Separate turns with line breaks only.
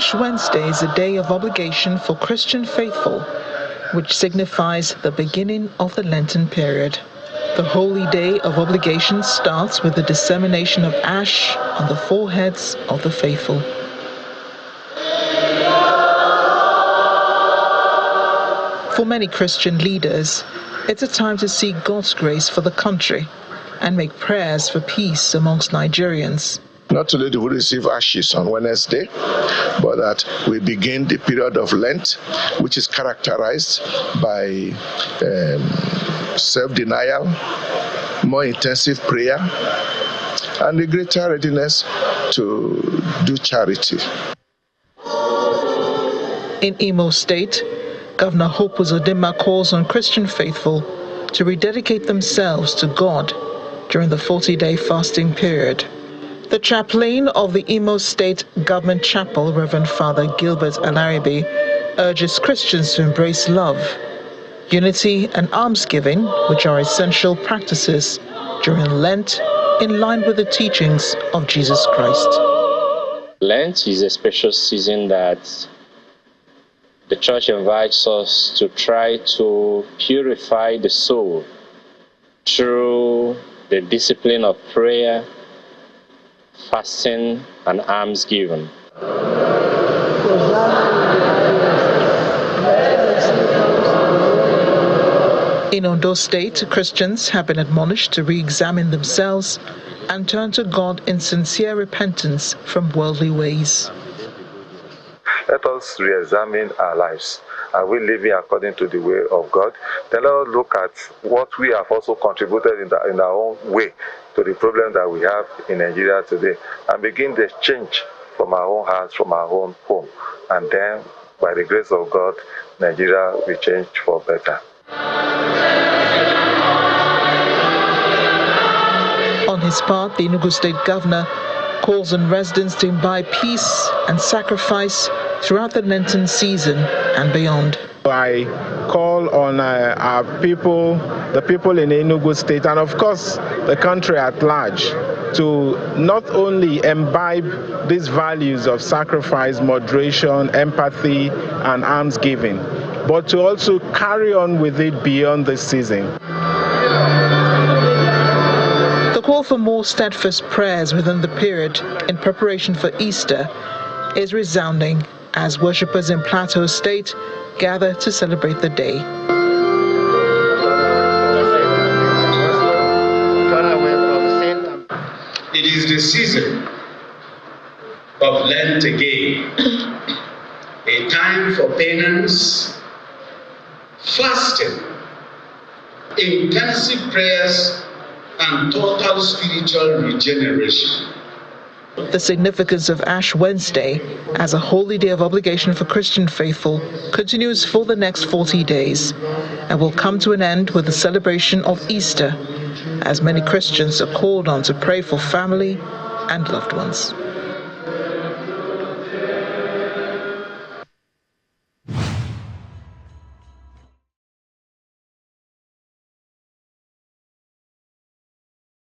Ash Wednesday is a day of obligation for Christian faithful, which signifies the beginning of the Lenten period. The holy day of obligation starts with the dissemination of ash on the foreheads of the faithful. For many Christian leaders, it's a time to seek God's grace for the country and make prayers for peace amongst Nigerians.
Not only do we receive ashes on Wednesday, but that we begin the period of Lent, which is characterized by self-denial, more intensive prayer, and a greater readiness to do charity.
In Imo State, Governor Hope Uzodimma calls on Christian faithful to rededicate themselves to God during the 40-day fasting period. The chaplain of the Imo State Government Chapel, Reverend Father Gilbert Alaribe, urges Christians to embrace love, unity and almsgiving, which are essential practices during Lent, in line with the teachings of Jesus Christ.
Lent is a special season that the Church invites us to try to purify the soul through the discipline of prayer, fasting, and almsgiving.
In Ondo State, Christians have been admonished to re-examine themselves and turn to God in sincere repentance from worldly ways.
Let us re-examine our lives. Are we living according to the way of God? Then let us look at what we have also contributed in our own way to the problem that we have in Nigeria today, and begin the change from our own hearts, from our own home. And then, by the grace of God, Nigeria will change for better.
On his part, the Enugu State Governor calls on residents to imbibe peace and sacrifice throughout the Lenten season and beyond.
I call on our people, the people in Enugu State, and of course the country at large, to not only imbibe these values of sacrifice, moderation, empathy, and almsgiving, but to also carry on with it beyond this season.
The call for more steadfast prayers within the period in preparation for Easter is resounding as worshippers in Plateau State gather to celebrate the day.
It is the season of Lent again, a time for penance, fasting, intensive prayers, and total spiritual regeneration.
The significance of Ash Wednesday as a holy day of obligation for Christian faithful continues for the next 40 days and will come to an end with the celebration of Easter, as many Christians are called on to pray for family and loved ones.